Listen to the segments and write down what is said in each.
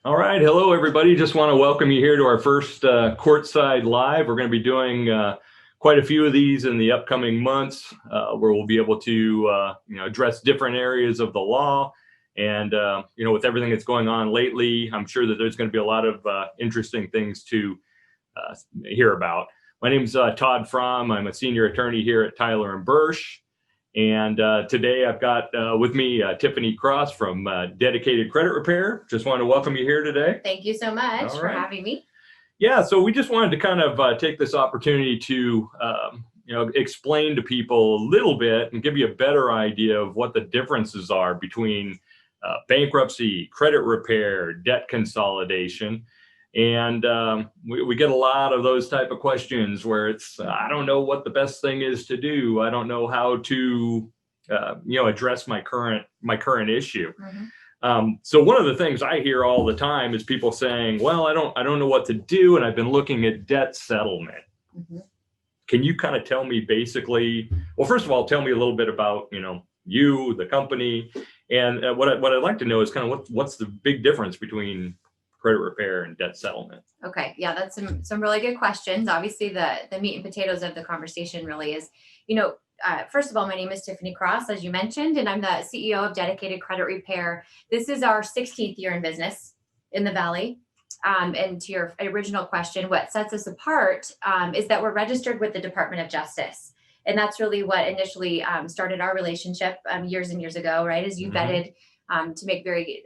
All right. Hello, everybody. Just want to welcome you here to our first Courtside Live. We're going to be doing quite a few of these in the upcoming months where we'll be able to address different areas of the law. And, with everything that's going on lately, I'm sure that there's going to be a lot of interesting things to hear about. My name is Todd Fromm. I'm a senior attorney here at Tyler and Bursch. And today I've got with me Tiffany Cross from Dedicated Credit Repair. Just want to welcome you here today. Thank you so much for having me. Yeah, so we just wanted to kind of take this opportunity to explain to people a little bit and give you a better idea of what the differences are between bankruptcy, credit repair, debt consolidation. And we get a lot of those type of questions where it's, I don't know what the best thing is to do. I don't know how to, address my current issue. Mm-hmm. So one of the things I hear all the time is people saying, well, I don't know what to do. And I've been looking at debt settlement. Mm-hmm. Can you kind of tell me basically, well, first of all, tell me a little bit about, you, the company, and what I'd like to know is kind of what's the big difference between credit repair and debt settlement? Okay. Yeah, that's some really good questions. Obviously, the meat and potatoes of the conversation really is, first of all, my name is Tiffany Cross, as you mentioned, and I'm the CEO of Dedicated Credit Repair. This is our 16th year in business in the Valley. And to your original question, what sets us apart is that we're registered with the Department of Justice. And that's really what initially started our relationship years and years ago, right? As you vetted to make very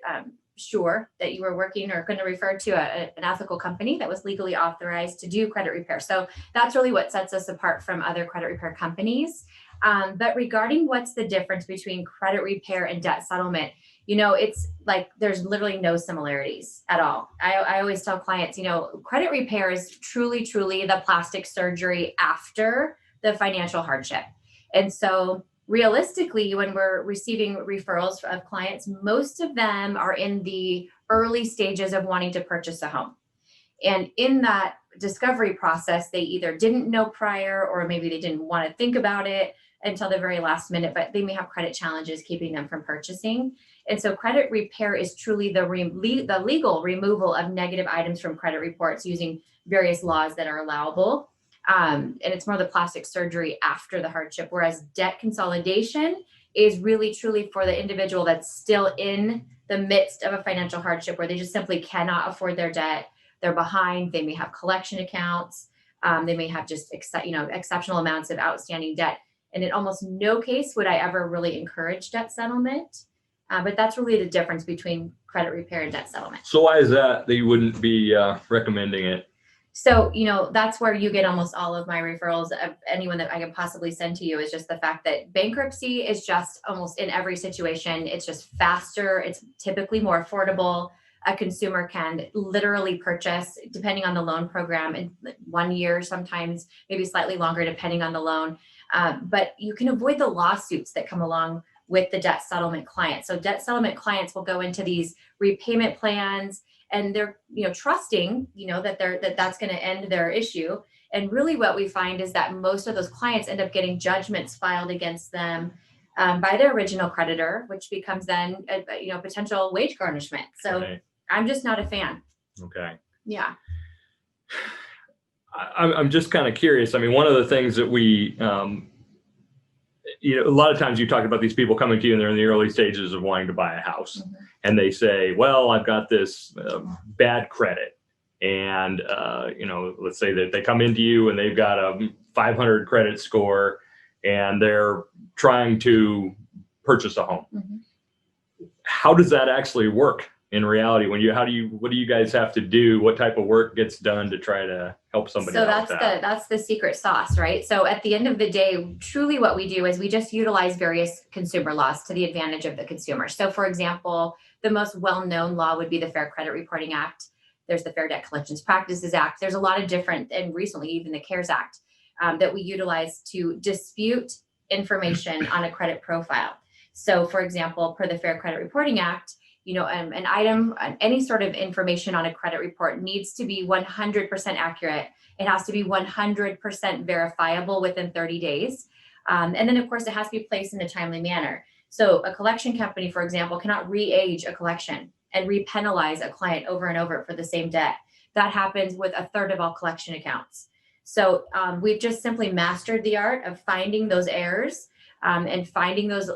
sure that you were working or going to refer to an ethical company that was legally authorized to do credit repair. So that's really what sets us apart from other credit repair companies. But regarding what's the difference between credit repair and debt settlement, it's like there's literally no similarities at all. I always tell clients, credit repair is truly the plastic surgery after the financial hardship. And so realistically, when we're receiving referrals of clients, most of them are in the early stages of wanting to purchase a home. And in that discovery process, they either didn't know prior, or maybe they didn't want to think about it until the very last minute, but they may have credit challenges keeping them from purchasing. And so credit repair is truly the legal removal of negative items from credit reports using various laws that are allowable. And it's more the plastic surgery after the hardship, whereas debt consolidation is really truly for the individual that's still in the midst of a financial hardship where they just simply cannot afford their debt. They're behind. They may have collection accounts. They may have just exceptional amounts of outstanding debt. And in almost no case would I ever really encourage debt settlement. But that's really the difference between credit repair and debt settlement. So why is that you wouldn't be recommending it? So, that's where you get almost all of my referrals of anyone that I can possibly send to you, is just the fact that bankruptcy is just almost in every situation. It's just faster. It's typically more affordable. A consumer can literally purchase, depending on the loan program, in 1 year, sometimes maybe slightly longer, depending on the loan. But you can avoid the lawsuits that come along with the debt settlement client. So debt settlement clients will go into these repayment plans, and they're, trusting, that's going to end their issue. And really what we find is that most of those clients end up getting judgments filed against them by their original creditor, which becomes then, potential wage garnishment. So right. I'm just not a fan. Okay. Yeah. I'm just kind of curious. I mean, one of the things that we, a lot of times you talk about these people coming to you and they're in the early stages of wanting to buy a house. Mm-hmm. And they say, well, I've got this bad credit. And, let's say that they come into you and they've got a 500 credit score and they're trying to purchase a home. Mm-hmm. How does that actually work in reality? What do you guys have to do? What type of work gets done to try to help somebody? So that's the secret sauce, right? So at the end of the day, truly what we do is we just utilize various consumer laws to the advantage of the consumer. So for example, the most well-known law would be the Fair Credit Reporting Act. There's the Fair Debt Collections Practices Act. There's a lot of different, and recently even the CARES Act, that we utilize to dispute information on a credit profile. So for example, per the Fair Credit Reporting Act, an item, any sort of information on a credit report needs to be 100% accurate. It has to be 100% verifiable within 30 days. And then of course it has to be placed in a timely manner. So a collection company, for example, cannot re-age a collection and repenalize a client over and over for the same debt. That happens with a third of all collection accounts. So we've just simply mastered the art of finding those errors and finding those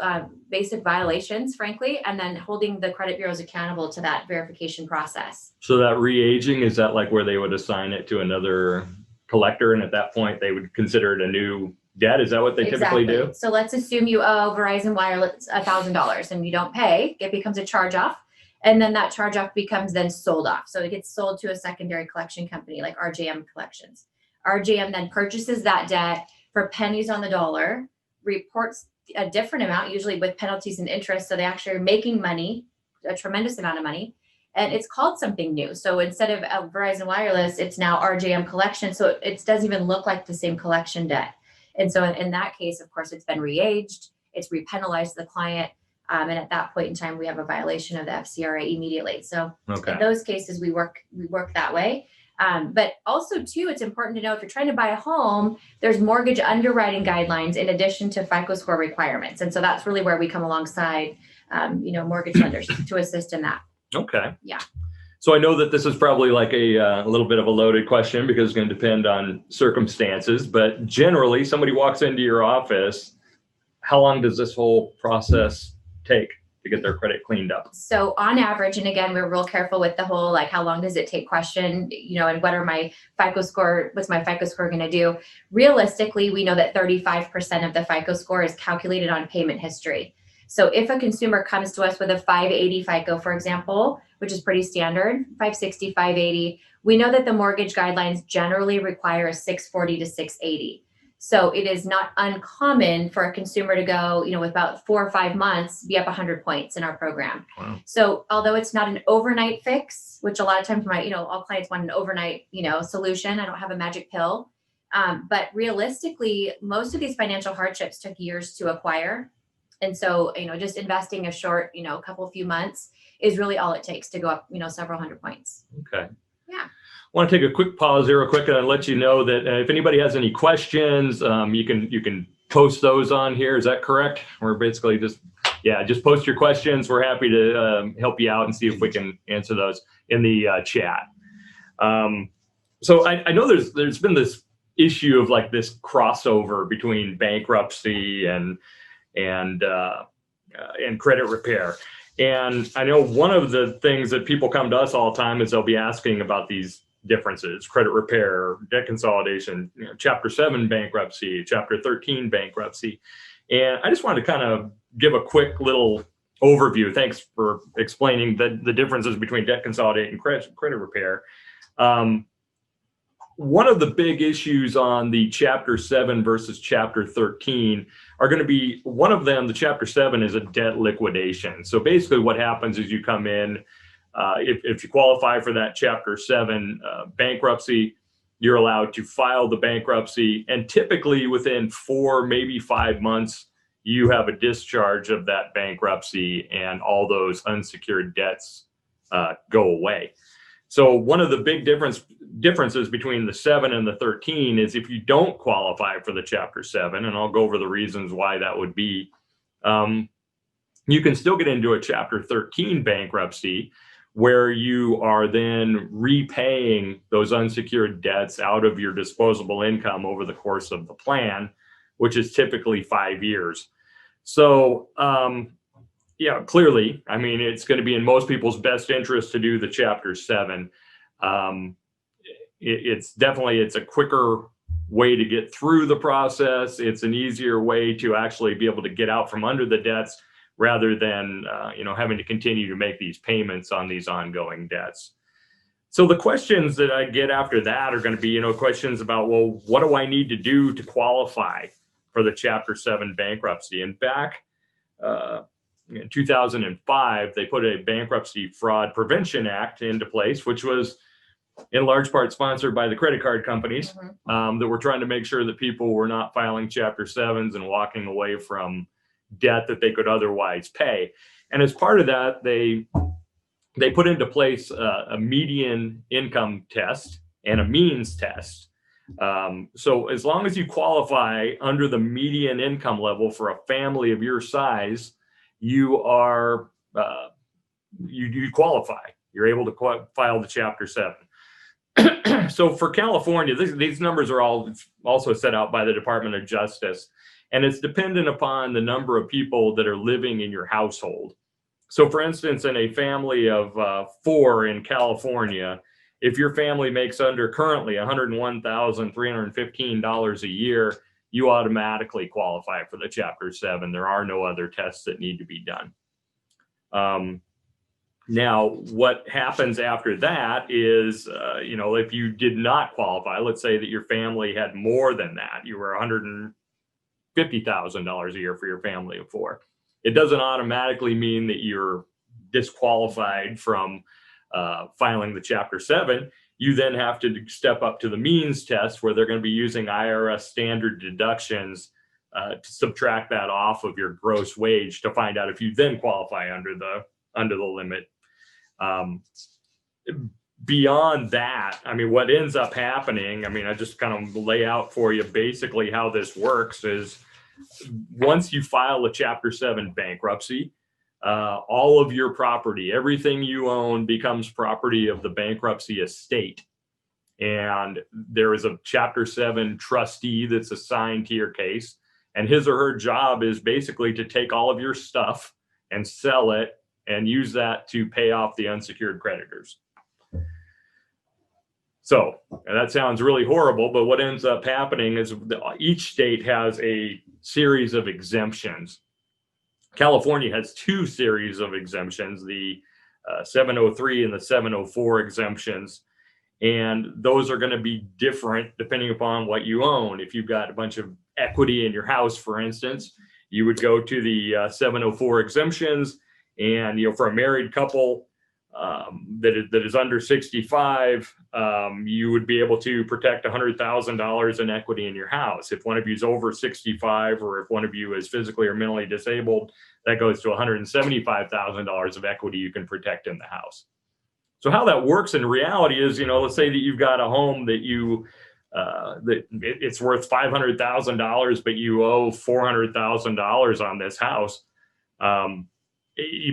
basic violations, frankly, and then holding the credit bureaus accountable to that verification process. So that re-aging, is that like where they would assign it to another collector, and at that point they would consider it a new debt? Is that what they typically do? So let's assume you owe Verizon Wireless $1,000 and you don't pay. It becomes a charge-off, and then that charge-off becomes then sold off. So it gets sold to a secondary collection company like RJM Collections. RJM then purchases that debt for pennies on the dollar, reports a different amount, usually with penalties and interest. So they actually are making money, a tremendous amount of money, and it's called something new. So instead of Verizon Wireless, it's now RJM Collection. So it doesn't even look like the same collection debt. And so in that case, of course, it's been re-aged, it's repenalized the client. And at that point in time, we have a violation of the FCRA immediately. So in those cases, we work that way. But also, too, it's important to know if you're trying to buy a home, there's mortgage underwriting guidelines in addition to FICO score requirements. And so that's really where we come alongside, mortgage lenders to assist in that. Okay. Yeah. So I know that this is probably like a little bit of a loaded question because it's going to depend on circumstances. But generally, somebody walks into your office, how long does this whole process take to get their credit cleaned up? So on average, and again, we're real careful with the whole, like, how long does it take question, and what's my FICO score going to do? Realistically, we know that 35% of the FICO score is calculated on payment history. So if a consumer comes to us with a 580 FICO, for example, which is pretty standard, 560, 580, we know that the mortgage guidelines generally require a 640 to 680. So it is not uncommon for a consumer to go, with about 4 or 5 months, be up 100 points in our program. Wow. So although it's not an overnight fix, which a lot of times all clients want an overnight, solution. I don't have a magic pill. But realistically, most of these financial hardships took years to acquire. And so, just investing a short, few months is really all it takes to go up, several hundred points. Okay. Yeah. I want to take a quick pause here real quick and let you know that if anybody has any questions, you can post those on here. Is that correct? We're basically just post your questions. We're happy to help you out and see if we can answer those in the chat. So I know there's been this issue of like this crossover between bankruptcy and credit repair. And I know one of the things that people come to us all the time is they'll be asking about these differences: credit repair, debt consolidation, Chapter 7 bankruptcy, Chapter 13 bankruptcy. And I just wanted to kind of give a quick little overview. Thanks for explaining the differences between debt consolidation and credit repair. One of the big issues on the Chapter 7 versus Chapter 13 are going to be, one of them, the Chapter 7 is a debt liquidation. So basically what happens is you come in, if you qualify for that Chapter 7 bankruptcy, you're allowed to file the bankruptcy. And typically within 4, maybe 5 months, you have a discharge of that bankruptcy and all those unsecured debts go away. So one of the big differences between the 7 and the 13 is if you don't qualify for the Chapter 7, and I'll go over the reasons why that would be, you can still get into a Chapter 13 bankruptcy where you are then repaying those unsecured debts out of your disposable income over the course of the plan, which is typically 5 years. So, clearly, I mean, it's going to be in most people's best interest to do the Chapter 7. It's a quicker way to get through the process. It's an easier way to actually be able to get out from under the debts rather than, having to continue to make these payments on these ongoing debts. So the questions that I get after that are going to be, questions about, well, what do I need to do to qualify for the Chapter 7 bankruptcy? And back in 2005, they put a Bankruptcy Fraud Prevention Act into place, which was in large part sponsored by the credit card companies, that were trying to make sure that people were not filing Chapter 7s and walking away from debt that they could otherwise pay. And as part of that, they put into place a median income test and a means test. So as long as you qualify under the median income level for a family of your size, you are, you qualify. You're able to file the Chapter 7. So for California, these numbers are all also set out by the Department of Justice, and it's dependent upon the number of people that are living in your household. So for instance, in a family of 4 in California, if your family makes currently $101,315 a year, you automatically qualify for the Chapter 7. There are no other tests that need to be done. Now, what happens after that is, if you did not qualify, let's say that your family had more than that, you were $150,000 a year for your family of 4. It doesn't automatically mean that you're disqualified from filing the Chapter 7. You then have to step up to the means test, where they're going to be using IRS standard deductions to subtract that off of your gross wage to find out if you then qualify under the limit. Beyond that, I mean, what ends up happening, I mean, I just kind of lay out for you basically how this works is, once you file a Chapter 7 bankruptcy, all of your property, everything you own, becomes property of the bankruptcy estate. And there is a Chapter 7 trustee that's assigned to your case, and his or her job is basically to take all of your stuff and sell it and use that to pay off the unsecured creditors. So, and that sounds really horrible, but what ends up happening is each state has a series of exemptions. California has 2 series of exemptions, the 703 and the 704 exemptions. And those are going to be different depending upon what you own. If you've got a bunch of equity in your house, for instance, you would go to the 704 exemptions. And, for a married couple that is under 65, you would be able to protect $100,000 in equity in your house. If one of you is over 65, or if one of you is physically or mentally disabled, that goes to $175,000 of equity you can protect in the house. So how that works in reality is, let's say that you've got a home that it's worth $500,000, but you owe $400,000 on this house.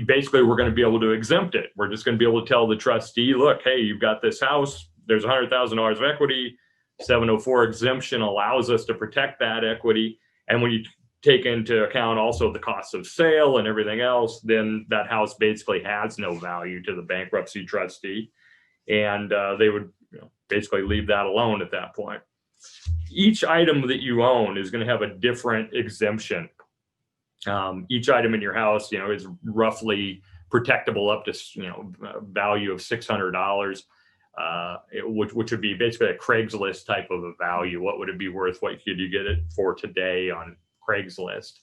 Basically, we're going to be able to exempt it. We're just going to be able to tell the trustee, look, hey, you've got this house, there's $100,000 of equity. 704 exemption allows us to protect that equity. And when you take into account also the cost of sale and everything else, then that house basically has no value to the bankruptcy trustee. And they would basically leave that alone at that point. Each item that you own is going to have a different exemption. Each item in your house, is roughly protectable up to, a value of $600, which would be basically a Craigslist type of a value. What would it be worth? What could you get it for today on Craigslist?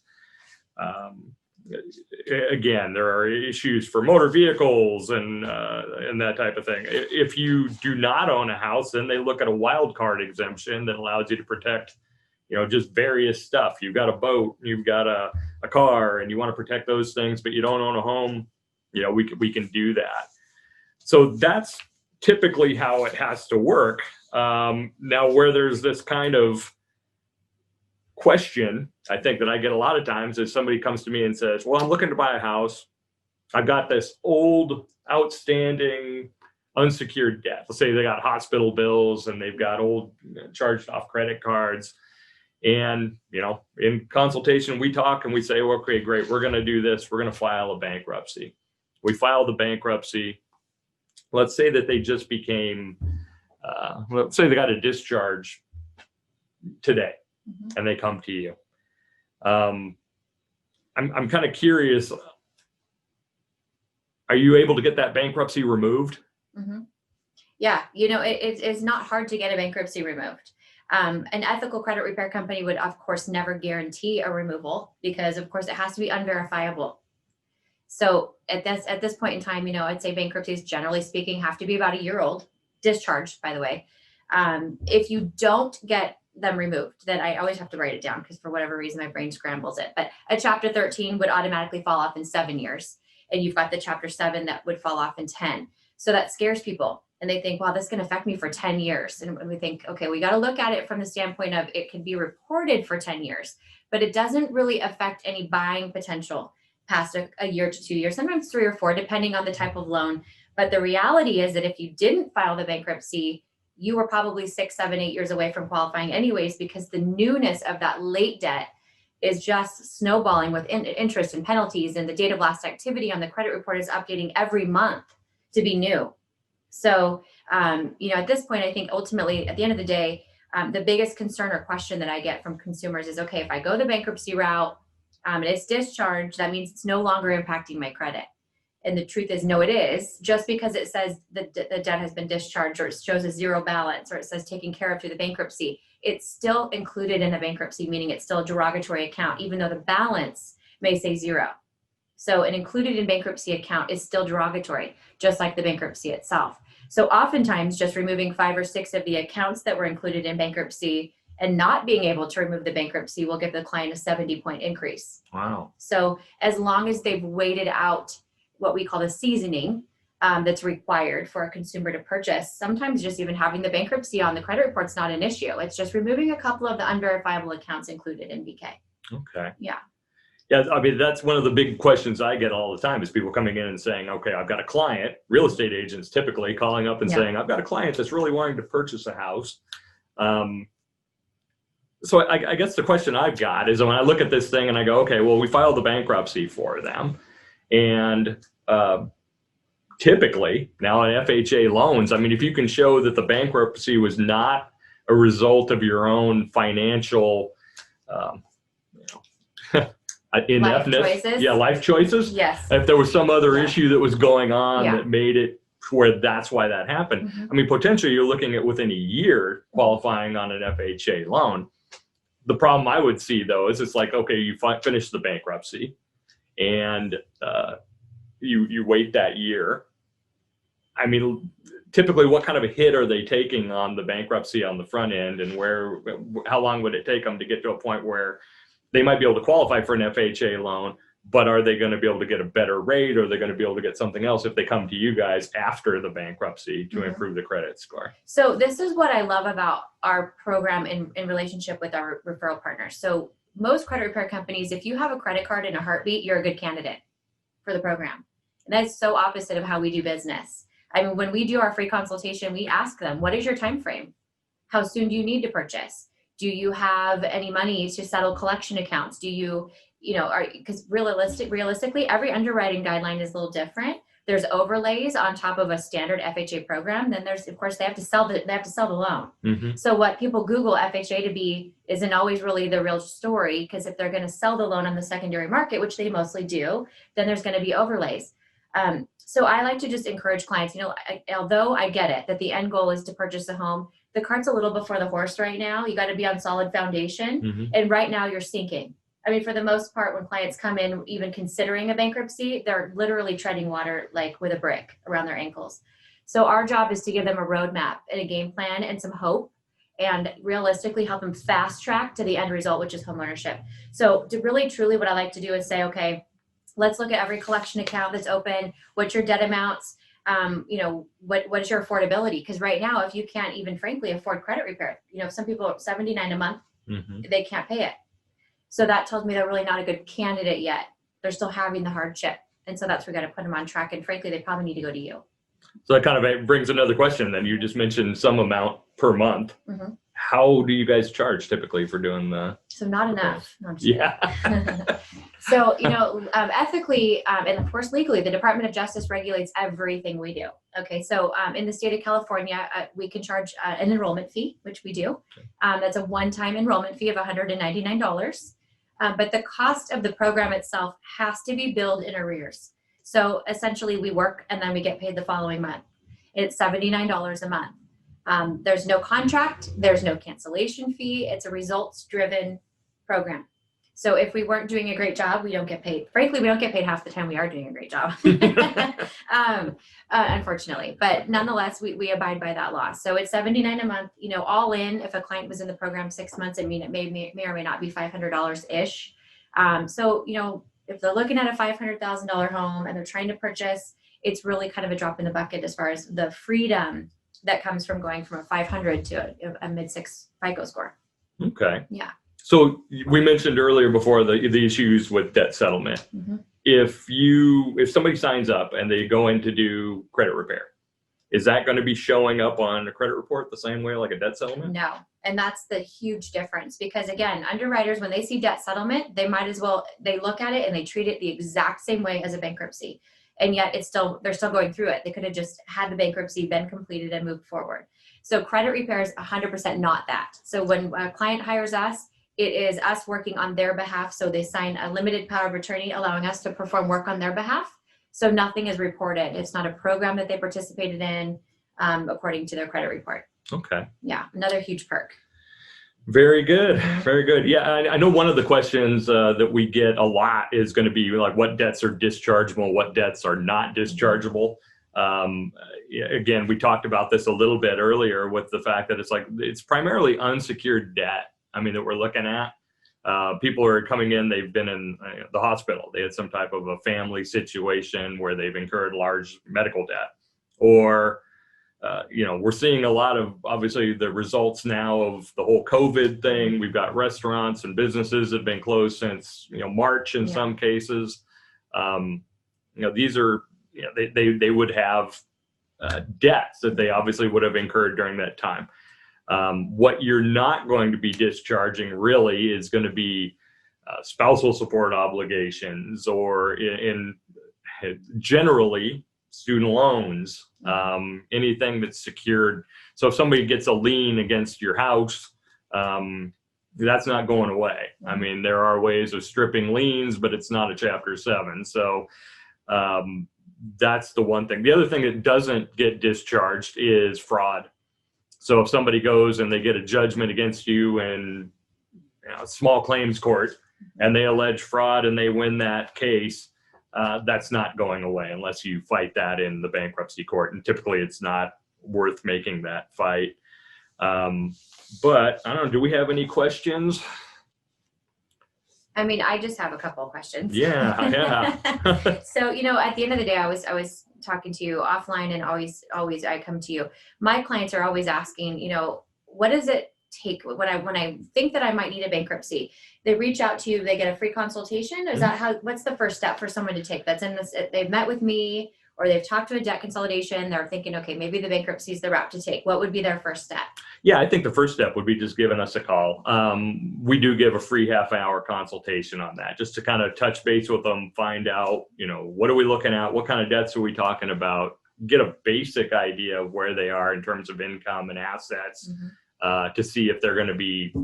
Again, there are issues for motor vehicles and that type of thing. If you do not own a house, then they look at a wild card exemption that allows you to protect just various stuff. You've got a boat, you've got a car, and you want to protect those things, but you don't own a home, we can do that. So that's typically how it has to work. Now, where there's this kind of question, I think that I get a lot of times, is somebody comes to me and says, well, I'm looking to buy a house. I've got this old outstanding unsecured debt. Let's say they got hospital bills and they've got old charged off credit cards. And, in consultation, we talk and we say, well, okay, great. We're going to do this. We're going to file a bankruptcy. We file the bankruptcy. Let's say that they just became, let's say they got a discharge today, and they come to you. I'm kind of curious. Are you able to get that bankruptcy removed? Mm-hmm. Yeah. It's not hard to get a bankruptcy removed. An ethical credit repair company would, of course, never guarantee a removal because, of course, it has to be unverifiable. So at this point in time, I'd say bankruptcies, generally speaking, have to be about a year old, discharged, by the way. If you don't get them removed, then I always have to write it down because for whatever reason, my brain scrambles it. But a Chapter 13 would automatically fall off in 7 years. And you've got the Chapter 7 that would fall off in 10. So that scares people. And they think, wow, this is going to affect me for 10 years. And we think, okay, we got to look at it from the standpoint of it can be reported for 10 years, but it doesn't really affect any buying potential. past a year to 2 years, sometimes 3 or 4, depending on the type of loan. But the reality is that if you didn't file the bankruptcy, you were probably 6, 7, 8 years away from qualifying anyways, because the newness of that late debt is just snowballing with interest and penalties. And the date of last activity on the credit report is updating every month to be new. So, at this point, I think ultimately at the end of the day, the biggest concern or question that I get from consumers is, okay, if I go the bankruptcy route, and it's discharged, that means it's no longer impacting my credit. And the truth is, no, it is. Just because it says the debt has been discharged, or it shows a zero balance, or it says taken care of through the bankruptcy, it's still included in the bankruptcy, meaning it's still a derogatory account, even though the balance may say zero. So an included in bankruptcy account is still derogatory, just like the bankruptcy itself. So oftentimes just removing 5 or 6 of the accounts that were included in bankruptcy and not being able to remove the bankruptcy will give the client a 70-point increase. Wow. So as long as they've waited out what we call the seasoning that's required for a consumer to purchase, sometimes just even having the bankruptcy on the credit report's not an issue. It's just removing a couple of the unverifiable accounts included in BK. Okay. Yeah. Yeah, I mean, that's one of the big questions I get all the time is people coming in and saying, okay, I've got a client, real estate agents typically calling up and saying, I've got a client that's really wanting to purchase a house. So I guess the question I've got is when I look at this thing and I go, okay, well, we filed the bankruptcy for them. And typically now in FHA loans, I mean, if you can show that the bankruptcy was not a result of your own financial, ineptness, life choices. Yes. If there was some other issue that was going on that made it where that's why that happened. Mm-hmm. I mean, potentially you're looking at within a year qualifying on an FHA loan. The problem I would see though is it's like, okay, you finish the bankruptcy and you wait that year. I mean, typically what kind of a hit are they taking on the bankruptcy on the front end, and how long would it take them to get to a point where they might be able to qualify for an FHA loan, but are they going to be able to get a better rate, or are they going to be able to get something else if they come to you guys after the bankruptcy to improve the credit score? So this is what I love about our program in relationship with our referral partners. So most credit repair companies, if you have a credit card in a heartbeat, you're a good candidate for the program. And that's so opposite of how we do business. I mean, when we do our free consultation, we ask them, what is your time frame? How soon do you need to purchase? Do you have any money to settle collection accounts? Do you, because realistically, every underwriting guideline is a little different. There's overlays on top of a standard FHA program. Then there's, of course, they have to sell the loan. Mm-hmm. So what people Google FHA to be isn't always really the real story, because if they're going to sell the loan on the secondary market, which they mostly do, then there's going to be overlays. So I like to just encourage clients, although I get it that the end goal is to purchase a home, the cart's a little before the horse right now. You got to be on solid foundation. Mm-hmm. And right now you're sinking. I mean, for the most part, when clients come in, even considering a bankruptcy, they're literally treading water like with a brick around their ankles. So our job is to give them a roadmap and a game plan and some hope, and realistically help them fast track to the end result, which is homeownership. So to really, truly what I like to do is say, okay, let's look at every collection account that's open. What's your debt amounts? What is your affordability? Because right now, if you can't even frankly afford credit repair, some people are $79 a month, they can't pay it. So that tells me they're really not a good candidate yet. They're still having the hardship. And so that's where we got to put them on track. And frankly, they probably need to go to you. So that kind of brings another question then. You just mentioned some amount per month. Mm-hmm. How do you guys charge typically for doing the? So not enough. No, yeah. So, ethically and of course legally, the Department of Justice regulates everything we do. Okay, so in the state of California, we can charge an enrollment fee, which we do. That's a one-time enrollment fee of $199. But the cost of the program itself has to be billed in arrears. So essentially we work and then we get paid the following month. It's $79 a month. There's no contract, there's no cancellation fee. It's a results-driven program. So if we weren't doing a great job, we don't get paid. Frankly, we don't get paid half the time we are doing a great job, unfortunately. But nonetheless, we abide by that law. So it's $79 a month, all in. If a client was in the program 6 months, it may or may not be $500-ish. So, if they're looking at a $500,000 home and they're trying to purchase, it's really kind of a drop in the bucket as far as the freedom that comes from going from a 500 to a mid-6 FICO score. Okay. Yeah. So we mentioned earlier before the issues with debt settlement. Mm-hmm. if somebody signs up and they go in to do credit repair, is that going to be showing up on a credit report the same way like a debt settlement? No. And that's the huge difference, because again, underwriters, when they see debt settlement, they look at it and they treat it the exact same way as a bankruptcy. And yet they're still going through it. They could have just had the bankruptcy been completed and moved forward. So credit repair is 100% not that. So when a client hires us, it is us working on their behalf. So they sign a limited power of attorney, allowing us to perform work on their behalf. So nothing is reported. It's not a program that they participated in, according to their credit report. Okay. Yeah, another huge perk. Very good. Very good. Yeah, I know one of the questions that we get a lot is going to be like, what debts are dischargeable, what debts are not dischargeable. Again, we talked about this a little bit earlier with the fact that it's primarily unsecured debt. I mean, that we're looking at. People are coming in, they've been in the hospital. They had some type of a family situation where they've incurred large medical debt, or we're seeing a lot of, obviously, the results now of the whole COVID thing. We've got restaurants and businesses that have been closed since, March in some cases. These are, they would have debts that they obviously would have incurred during that time. What you're not going to be discharging really is going to be spousal support obligations, or in generally student loans, anything that's secured. So if somebody gets a lien against your house, that's not going away. I mean, there are ways of stripping liens, but it's not a Chapter 7. So that's the one thing. The other thing that doesn't get discharged is fraud. So if somebody goes and they get a judgment against you in small claims court, and they allege fraud and they win that case, that's not going away unless you fight that in the bankruptcy court. And typically it's not worth making that fight. But I don't know, do we have any questions? I mean, I just have a couple of questions. Yeah. So, at the end of the day, I was talking to you offline, and always I come to you. My clients are always asking, what does it take when I think that I might need a bankruptcy? They reach out to you, they get a free consultation. Is that what's the first step for someone to take that's in this? They've met with me, or they've talked to a debt consolidation. They're thinking, okay, maybe the bankruptcy is the route to take. What would be their first step? Yeah, I think the first step would be just giving us a call. We do give a free half-hour consultation on that, just to kind of touch base with them, find out, what are we looking at? What kind of debts are we talking about? Get a basic idea of where they are in terms of income and assets, to see if they're going to be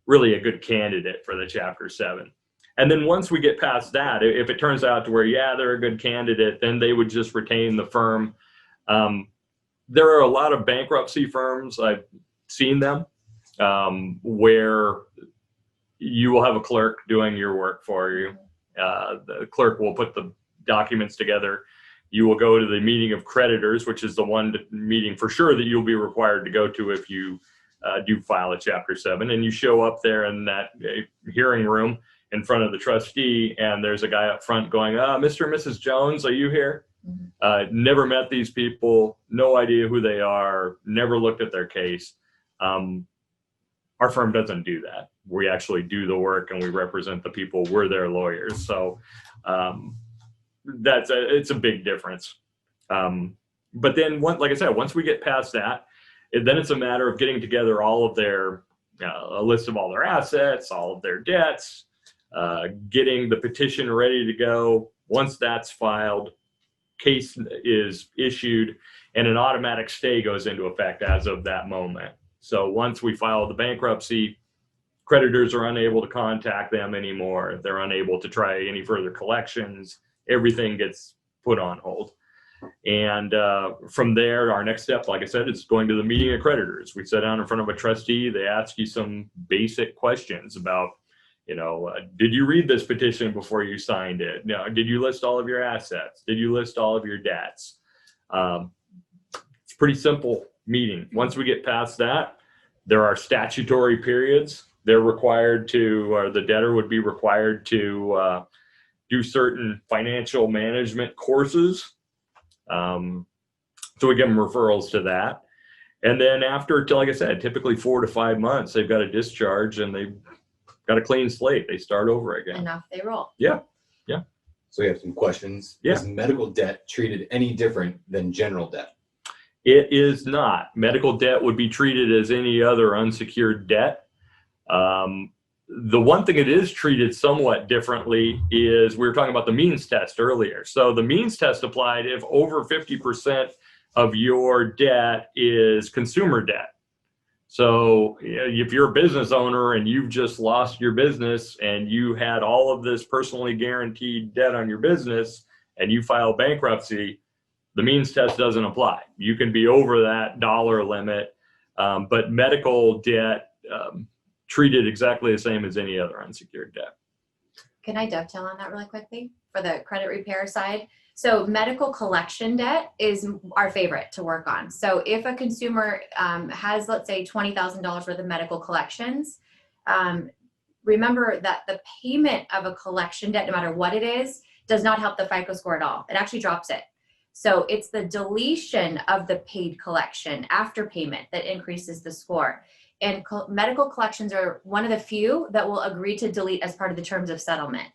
really a good candidate for the Chapter 7. And then once we get past that, if it turns out to where, they're a good candidate, then they would just retain the firm. There are a lot of bankruptcy firms, I've seen them, where you will have a clerk doing your work for you. The clerk will put the documents together. You will go to the meeting of creditors, which is the one meeting for sure that you'll be required to go to if you do file a Chapter 7. And you show up there in that hearing room in front of the trustee, and there's a guy up front going, Mr. and Mrs. Jones, are you here? Never met these people, no idea who they are, never looked at their case. Our firm doesn't do that. We actually do the work, and we represent the people. We're their lawyers. So it's a big difference. But then, like I said, once we get past that, then it's a matter of getting together all of their, a list of all their assets, all of their debts, getting the petition ready to go. Once that's filed, case is issued, and an automatic stay goes into effect as of that moment. So once we file the bankruptcy, creditors are unable to contact them anymore. They're unable to try any further collections. Everything gets put on hold. And from there, our next step, like I said, is going to the meeting of creditors. We sit down in front of a trustee. They ask you some basic questions about, did you read this petition before you signed it? No. Did you list all of your assets? Did you list all of your debts? It's a pretty simple meeting. Once we get past that, there are statutory periods. They're required to, or the debtor would be required to do certain financial management courses. So we give them referrals to that. And then after, like I said, typically 4 to 5 months, they've got a discharge and they've got a clean slate. They start over again. And off they roll. Yeah. So we have some questions. Yeah. Is medical debt treated any different than general debt? It is not. Medical debt would be treated as any other unsecured debt. The one thing it is treated somewhat differently is we were talking about the means test earlier. So the means test applied if over 50% of your debt is consumer debt. So if you're a business owner and you've just lost your business and you had all of this personally guaranteed debt on your business and you file bankruptcy, the means test doesn't apply. You can be over that dollar limit, but medical debt treated exactly the same as any other unsecured debt. Can I dovetail on that really quickly for the credit repair side? So medical collection debt is our favorite to work on. So if a consumer has, let's say, $20,000 worth of medical collections, remember that the payment of a collection debt, no matter what it is, does not help the FICO score at all. It actually drops it. So it's the deletion of the paid collection after payment that increases the score. And medical collections are one of the few that will agree to delete as part of the terms of settlement.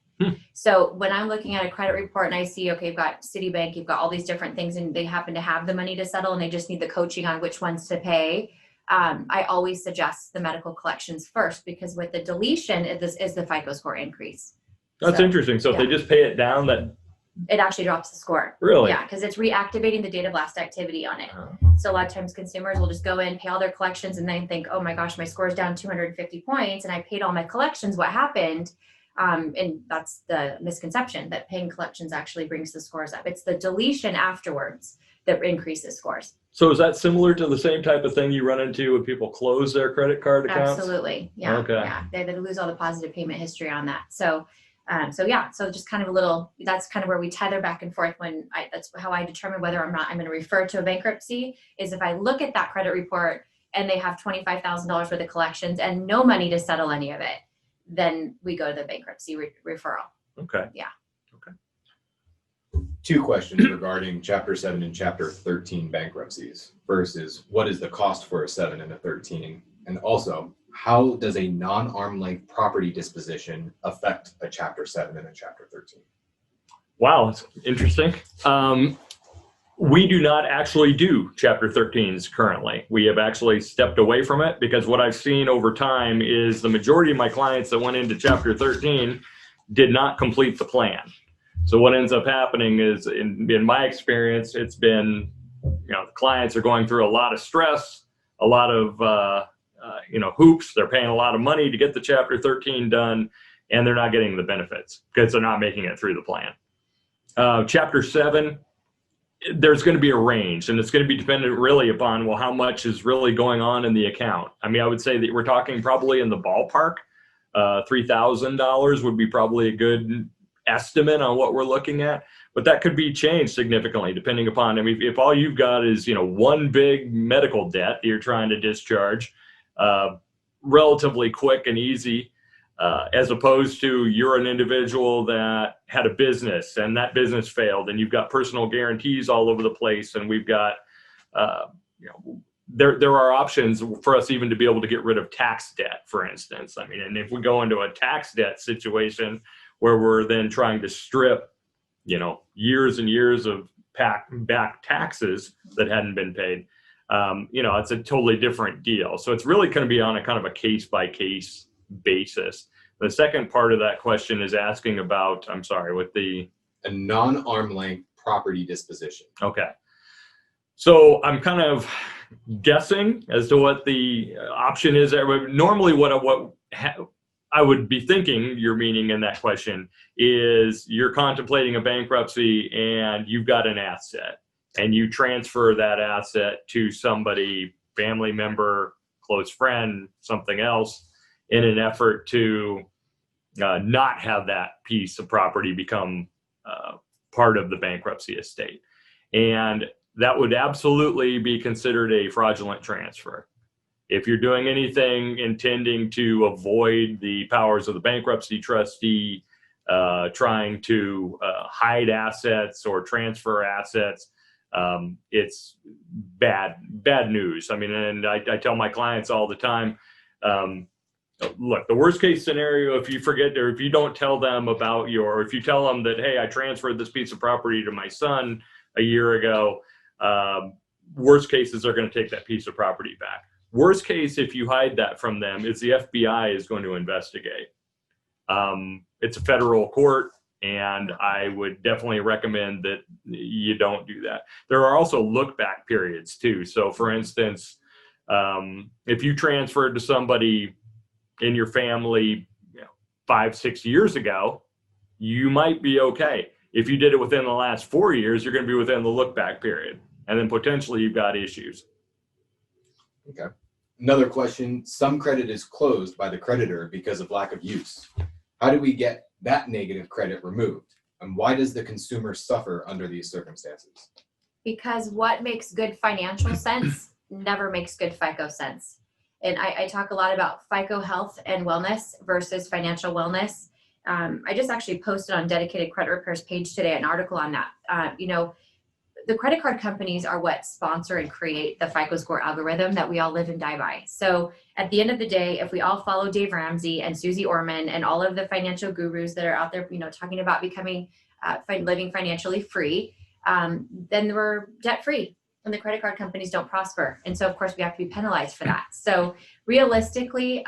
So when I'm looking at a credit report and I see, okay, you've got Citibank, you've got all these different things and they happen to have the money to settle and they just need the coaching on which ones to pay. I always suggest the medical collections first, because with the deletion, this is the FICO score increase. That's interesting. So if they just pay it down, that it actually drops the score. Really? Yeah, because it's reactivating the date of last activity on it. So a lot of times consumers will just go in, pay all their collections, and then think, oh my gosh, my score is down 250 points and I paid all my collections. What happened? And that's the misconception, that paying collections actually brings the scores up. It's the deletion afterwards that increases scores. So is that similar to the same type of thing you run into when people close their credit card accounts? Absolutely. Yeah. Okay. Yeah. They lose all the positive payment history on that. So just kind of a little, that's kind of where we tether back and forth that's how I determine whether or not I'm going to refer to a bankruptcy, is if I look at that credit report and they have $25,000 worth of collections and no money to settle any of it, then we go to the bankruptcy referral. Okay. Yeah. Okay. Two questions regarding Chapter 7 and Chapter 13 bankruptcies. First is, what is the cost for a 7 and a 13? And also, how does a non-arm length property disposition affect a Chapter 7 and a Chapter 13? Wow, that's interesting. We do not actually do Chapter 13s currently. We have actually stepped away from it because what I've seen over time is the majority of my clients that went into Chapter 13 did not complete the plan. So what ends up happening is, in my experience, it's been, the clients are going through a lot of stress, a lot of hoops. They're paying a lot of money to get the Chapter 13 done, and they're not getting the benefits because they're not making it through the plan. Chapter 7, there's going to be a range, and it's going to be dependent really upon, well, how much is really going on in the account. I mean, I would say that we're talking probably in the ballpark. $3,000 would be probably a good estimate on what we're looking at, but that could be changed significantly depending upon, if all you've got is, one big medical debt that you're trying to discharge, relatively quick and easy, as opposed to you're an individual that had a business and that business failed and you've got personal guarantees all over the place, and we've got, there are options for us even to be able to get rid of tax debt, for instance. And if we go into a tax debt situation where we're then trying to strip, years and years of back taxes that hadn't been paid, it's a totally different deal. So it's really going to be on a kind of a case-by-case basis. The second part of that question is asking about, a non-arm length property disposition. Okay. So I'm kind of guessing as to what the option is. Normally what I would be thinking you're meaning in that question is you're contemplating a bankruptcy and you've got an asset and you transfer that asset to somebody, family member, close friend, something else, in an effort to not have that piece of property become part of the bankruptcy estate. And that would absolutely be considered a fraudulent transfer. If you're doing anything intending to avoid the powers of the bankruptcy trustee, trying to hide assets or transfer assets, it's bad news. And I tell my clients all the time, Look, the worst case scenario, if you forget or if you don't tell them about if you tell them that, hey, I transferred this piece of property to my son a year ago, worst case is they're going to take that piece of property back. Worst case, if you hide that from them, is the FBI is going to investigate. It's a federal court, and I would definitely recommend that you don't do that. There are also look back periods too. So for instance, if you transferred to somebody in your family 5-6 years ago, you might be okay. If you did it within the last 4 years, you're going to be within the look back period, and then potentially you've got issues. Okay. Another question, some credit is closed by the creditor because of lack of use. How do we get that negative credit removed? And why does the consumer suffer under these circumstances? Because what makes good financial sense never makes good FICO sense. And I talk a lot about FICO health and wellness versus financial wellness. I just actually posted on Dedicated Credit Repair's page today an article on that. The credit card companies are what sponsor and create the FICO score algorithm that we all live and die by. So at the end of the day, if we all follow Dave Ramsey and Susie Orman and all of the financial gurus that are out there, talking about becoming, living financially free, then we're debt free and the credit card companies don't prosper. And so of course we have to be penalized for that. So realistically,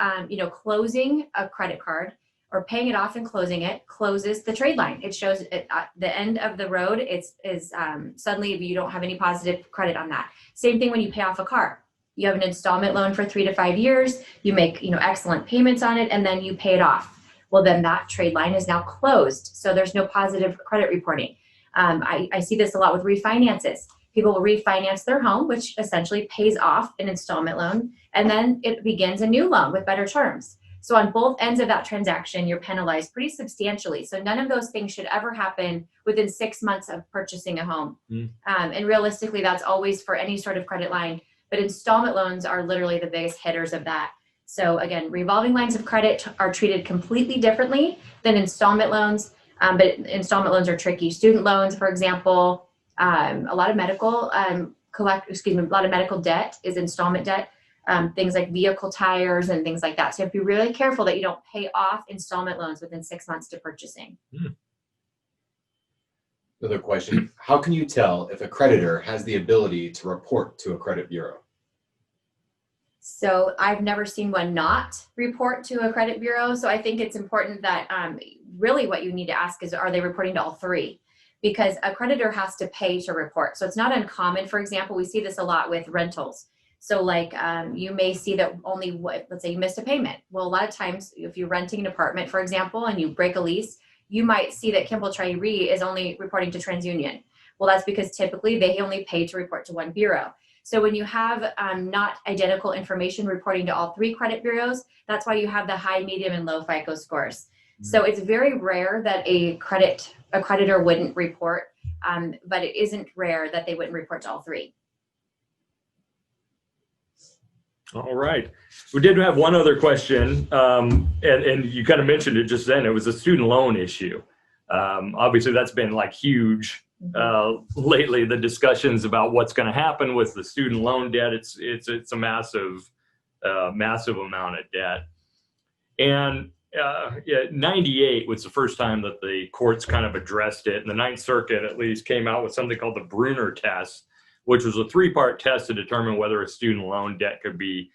closing a credit card or paying it off and closing it closes the trade line. It shows it at the end of the road. Is suddenly you don't have any positive credit on that. Same thing when you pay off a car. You have an installment loan for 3 to 5 years. You make excellent payments on it, and then you pay it off. Well, then that trade line is now closed. So there's no positive credit reporting. I see this a lot with refinances. People will refinance their home, which essentially pays off an installment loan, and then it begins a new loan with better terms. So on both ends of that transaction, you're penalized pretty substantially. So none of those things should ever happen within 6 months of purchasing a home. And realistically, that's always for any sort of credit line. But installment loans are literally the biggest hitters of that. So again, revolving lines of credit are treated completely differently than installment loans. But installment loans are tricky. Student loans, for example, a lot of medical debt is installment debt. Things like vehicle tires and things like that. So you have to be really careful that you don't pay off installment loans within 6 months to purchasing. Another question, how can you tell if a creditor has the ability to report to a credit bureau? So I've never seen one not report to a credit bureau. So I think it's important that really what you need to ask is, are they reporting to all three? Because a creditor has to pay to report. So it's not uncommon. For example, we see this a lot with rentals. So like you may see that let's say you missed a payment. Well, a lot of times if you're renting an apartment, for example, and you break a lease, you might see that Kimball Tri-Re is only reporting to TransUnion. Well, that's because typically they only pay to report to one bureau. So when you have not identical information reporting to all three credit bureaus, that's why you have the high, medium, and low FICO scores. So it's very rare that a creditor wouldn't report, but it isn't rare that they wouldn't report to all three. All right. We did have one other question, and you kind of mentioned it just then. It was a student loan issue. Obviously, that's been like huge lately. The discussions about what's going to happen with the student loan debt. It's a massive amount of debt. And 98 was the first time that the courts kind of addressed it. And the Ninth Circuit at least came out with something called the Bruner test, which was a 3-part test to determine whether a student loan debt could be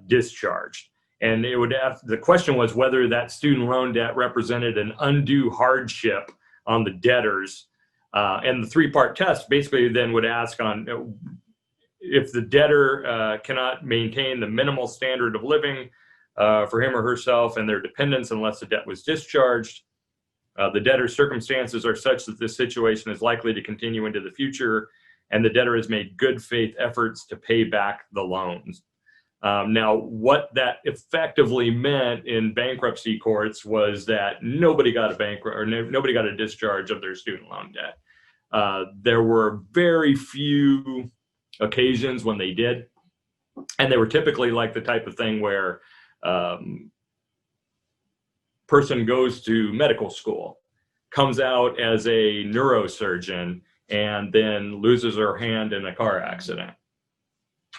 discharged. And the question was whether that student loan debt represented an undue hardship on the debtors. And the 3-part test basically then would ask on if the debtor cannot maintain the minimal standard of living for him or herself and their dependents unless the debt was discharged. The debtor's circumstances are such that this situation is likely to continue into the future, and the debtor has made good faith efforts to pay back the loans. Now, what that effectively meant in bankruptcy courts was that nobody got a discharge of their student loan debt. There were very few occasions when they did, and they were typically like the type of thing where person goes to medical school, comes out as a neurosurgeon, and then loses her hand in a car accident.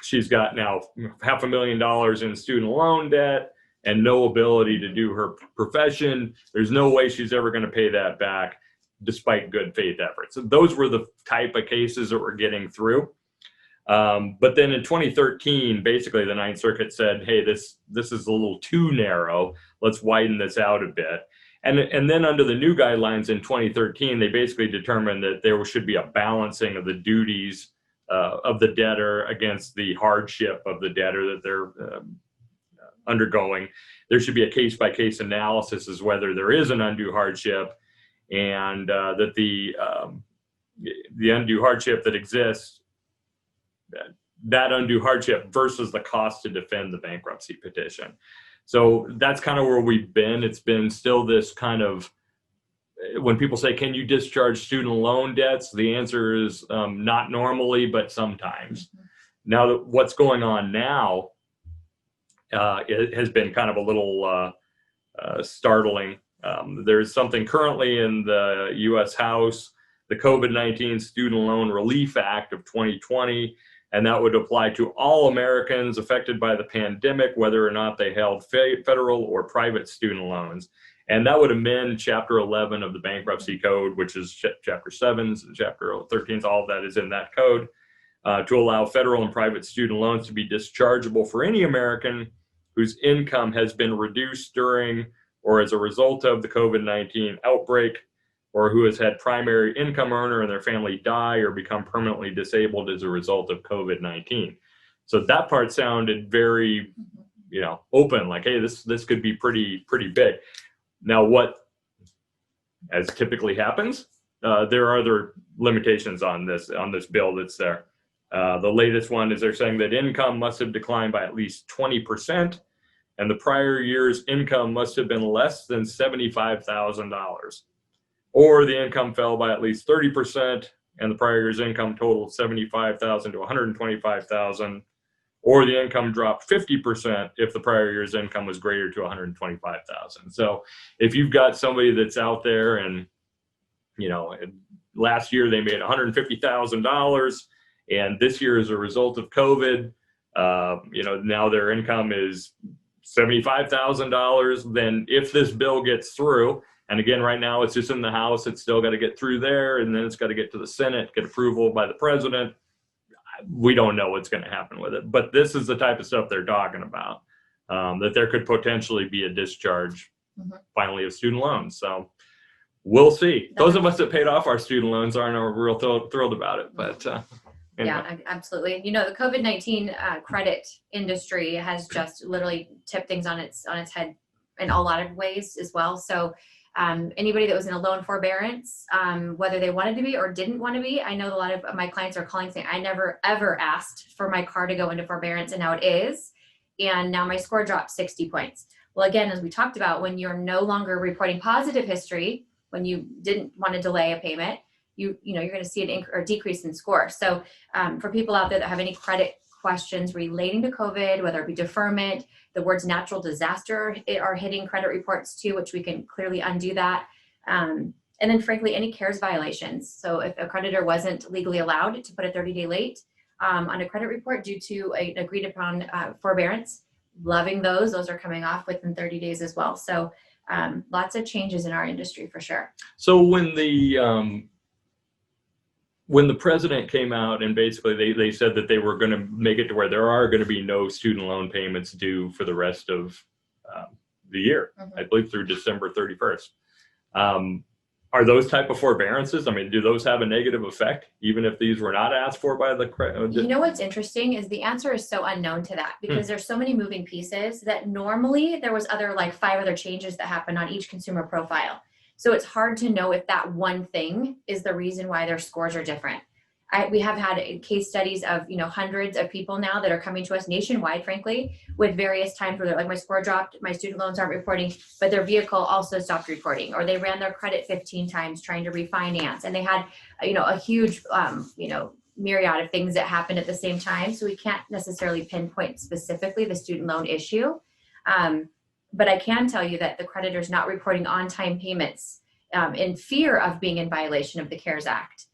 She's got now $500,000 in student loan debt. and no ability to do her profession. There's no way she's ever going to pay that back despite good faith efforts. So those were the type of cases that we're getting through. But then in 2013, basically the Ninth Circuit said, hey, this is a little too narrow. Let's widen this out a bit. And then under the new guidelines in 2013, they basically determined that there should be a balancing of the duties of the debtor against the hardship of the debtor that they're undergoing. There should be a case-by-case analysis as whether there is an undue hardship, and that the undue hardship that exists, that undue hardship versus the cost to defend the bankruptcy petition. So that's kind of where we've been. It's been still this kind of, when people say, can you discharge student loan debts? The answer is not normally, but sometimes. Now, what's going on now, it has been kind of a little startling. There's something currently in the U.S. House, the COVID-19 Student Loan Relief Act of 2020, and that would apply to all Americans affected by the pandemic, whether or not they held federal or private student loans. And that would amend Chapter 11 of the Bankruptcy Code, which is Chapter 7, Chapter 13, all of that is in that code, to allow federal and private student loans to be dischargeable for any American whose income has been reduced during or as a result of the COVID-19 outbreak, or who has had primary income earner and their family die or become permanently disabled as a result of COVID-19. So that part sounded very, open, like, hey, this could be pretty big. Now, what, as typically happens, there are other limitations on this bill that's there. The latest one is they're saying that income must have declined by at least 20%, and the prior year's income must have been less than $75,000. Or the income fell by at least 30%, and the prior year's income totaled $75,000 to $125,000, or the income dropped 50% if the prior year's income was greater to $125,000. So if you've got somebody that's out there and, last year they made $150,000, and this year as a result of COVID, now their income is $75,000, then if this bill gets through, and again, right now it's just in the House, it's still got to get through there, and then it's got to get to the Senate, get approval by the president. We don't know what's going to happen with it, but this is the type of stuff they're talking about, that there could potentially be a discharge finally of student loans. So we'll see. Those of us that paid off our student loans aren't real thrilled about it, but anyway. Yeah, absolutely. The COVID-19 credit industry has just literally tipped things on its head in a lot of ways as well. So anybody that was in a loan forbearance, whether they wanted to be or didn't want to be, I know a lot of my clients are calling saying, I never ever asked for my car to go into forbearance, and now it is. And now my score dropped 60 points. Well, again, as we talked about, when you're no longer reporting positive history, when you didn't want to delay a payment, you're going to see an decrease in score. So for people out there that have any credit questions relating to COVID, whether it be deferment, the words natural disaster are hitting credit reports too, which we can clearly undo that. And then frankly, any CARES violations. So if a creditor wasn't legally allowed to put a 30-day late on a credit report due to an agreed upon forbearance, loving those are coming off within 30 days as well. So lots of changes in our industry for sure. So when the president came out and basically they said that they were going to make it to where there are going to be no student loan payments due for the rest of the year, I believe through December 31st. Are those type of forbearances? I mean, do those have a negative effect, even if these were not asked for by the credit? What's interesting is the answer is so unknown to that, because there's so many moving pieces that normally there was 5 other changes that happened on each consumer profile. So it's hard to know if that one thing is the reason why their scores are different. We have had case studies of, hundreds of people now that are coming to us nationwide, frankly, with various times where they're like, my score dropped, my student loans aren't reporting, but their vehicle also stopped reporting, or they ran their credit 15 times trying to refinance. And they had, a huge, myriad of things that happened at the same time. So we can't necessarily pinpoint specifically the student loan issue. But I can tell you that the creditors not reporting on-time payments in fear of being in violation of the CARES Act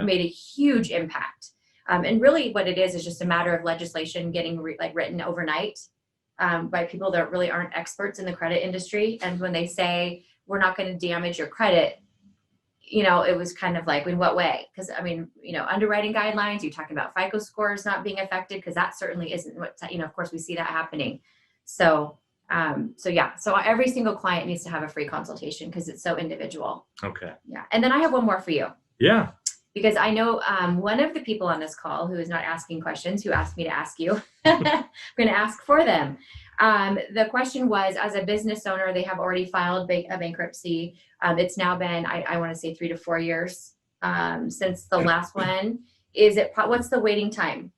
made a huge impact. And really what it is just a matter of legislation getting written overnight by people that really aren't experts in the credit industry. And when they say, we're not going to damage your credit, it was kind of like, in what way? Because underwriting guidelines, you're talking about FICO scores not being affected, because that certainly isn't what, of course we see that happening. So every single client needs to have a free consultation because it's so individual. Okay. Yeah. And then I have one more for you. Yeah. Because I know one of the people on this call who is not asking questions, who asked me to ask you, I'm going to ask for them. The question was, as a business owner, they have already filed a bankruptcy. It's now been, I want to say 3 to 4 years since the last one. What's the waiting time?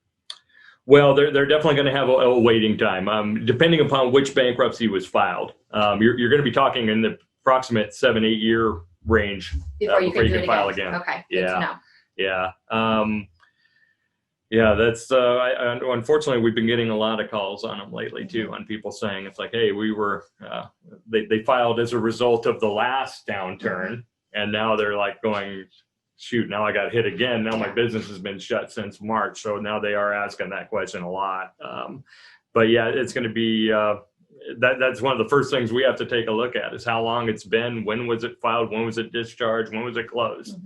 Well, they're definitely going to have a waiting time, depending upon which bankruptcy was filed. You're going to be talking in the approximate 7-8 year range before you can file again. Okay, good to know. Yeah. That's unfortunately we've been getting a lot of calls on them lately too, on people saying it's like, hey, we were they filed as a result of the last downturn, and now they're like going, shoot, now I got hit again. Now my business has been shut since March, so now they are asking that question a lot. But yeah, it's going to be that's one of the first things we have to take a look at, is how long it's been, when was it filed, when was it discharged, when was it closed.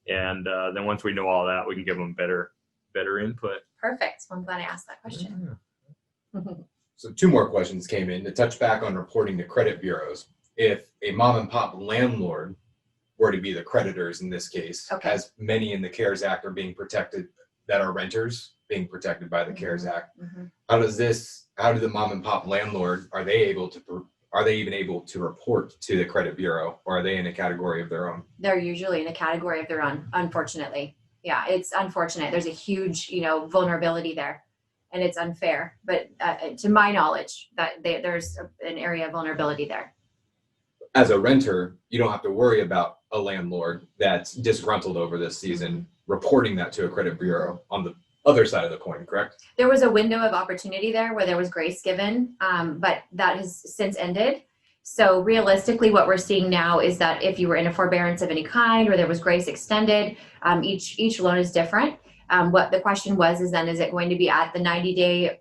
And then once we know all that, we can give them better input. Perfect. Well, I'm glad I asked that question. So 2 more questions came in to touch back on reporting to credit bureaus. If a mom and pop landlord were to be the creditors in this case, as many in the CARES Act are being protected, that are renters being protected by the CARES Act, how do the mom and pop landlord, are they even able to report to the credit bureau, or are they in a category of their own? They're usually in a category of their own, unfortunately. Yeah, it's unfortunate. There's a huge, vulnerability there, and it's unfair. But to my knowledge, that there's an area of vulnerability there. As a renter, you don't have to worry about a landlord that's disgruntled over this season reporting that to a credit bureau on the other side of the coin, correct? There was a window of opportunity there where there was grace given, but that has since ended. So realistically, what we're seeing now is that if you were in a forbearance of any kind, or there was grace extended, each loan is different. What the question was is it going to be at the 90-day,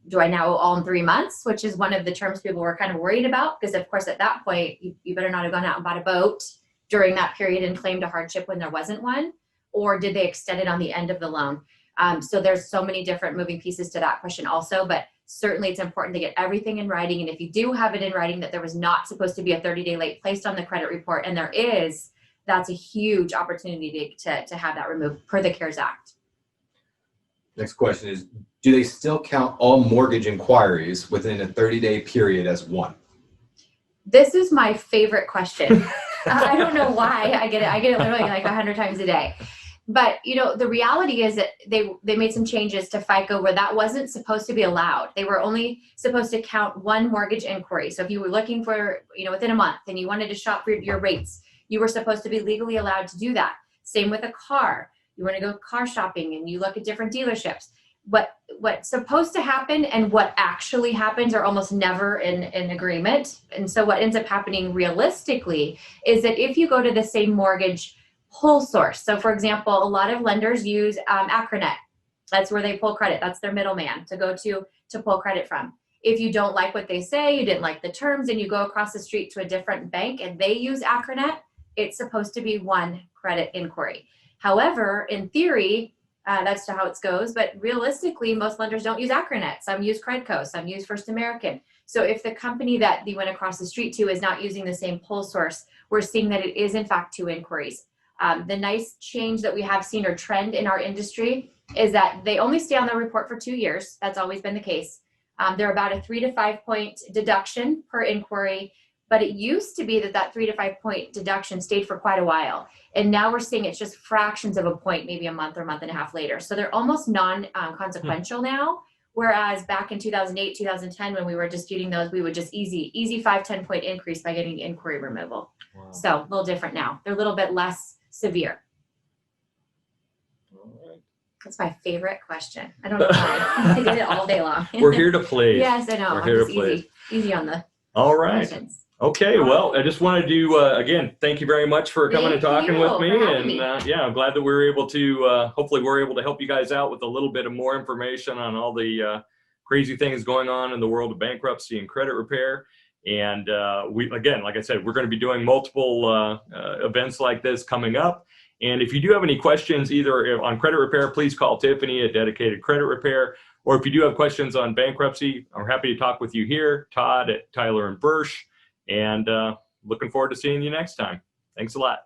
do I now owe all in 3 months, which is one of the terms people were kind of worried about, because of course at that point, you better not have gone out and bought a boat during that period and claimed a hardship when there wasn't one, or did they extend it on the end of the loan? So there's so many different moving pieces to that question also, but certainly it's important to get everything in writing. And if you do have it in writing that there was not supposed to be a 30-day late placed on the credit report, and there is, that's a huge opportunity to have that removed per the CARES Act. Next question is, do they still count all mortgage inquiries within a 30-day period as one? This is my favorite question. I don't know why I get it. I get it literally like 100 times a day. But, the reality is that they made some changes to FICO where that wasn't supposed to be allowed. They were only supposed to count one mortgage inquiry. So if you were looking for, within a month and you wanted to shop for your rates, you were supposed to be legally allowed to do that. Same with a car. You want to go car shopping and you look at different dealerships. What's supposed to happen and what actually happens are almost never in agreement. And so what ends up happening realistically is that if you go to the same mortgage pull source. So for example, a lot of lenders use Acronet. That's where they pull credit. That's their middleman to go to pull credit from. If you don't like what they say, you didn't like the terms, and you go across the street to a different bank and they use Acronet, it's supposed to be one credit inquiry. However, in theory, that's how it goes. But realistically, most lenders don't use Acronet. Some use Credco, some use First American. So if the company that you went across the street to is not using the same pull source, we're seeing that it is in fact 2 inquiries. The nice change that we have seen, or trend in our industry, is that they only stay on the report for 2 years. That's always been the case. They're about a 3 to 5 point deduction per inquiry, but it used to be that 3 to 5 point deduction stayed for quite a while. And now we're seeing it's just fractions of a point, maybe a month or month and a half later. So they're almost non-consequential now. Whereas back in 2008, 2010, when we were disputing those, we would just easy 5-10 point increase by getting inquiry removal. Wow. So a little different now. They're a little bit less severe. All right. That's my favorite question. I don't know why. I get it all day long. We're here to play. Yes, I know. We're here to play. Easy on the all right. questions. Okay, well, I just wanted to, again, thank you very much for coming and talking with me. And yeah, I'm glad that we were able to, hopefully we're able to help you guys out with a little bit of more information on all the crazy things going on in the world of bankruptcy and credit repair. And we, again, like I said, we're going to be doing multiple events like this coming up. And if you do have any questions, either on credit repair, please call Tiffany at Dedicated Credit Repair. Or if you do have questions on bankruptcy, I'm happy to talk with you here, Todd at Tyler and Birch. And looking forward to seeing you next time. Thanks a lot.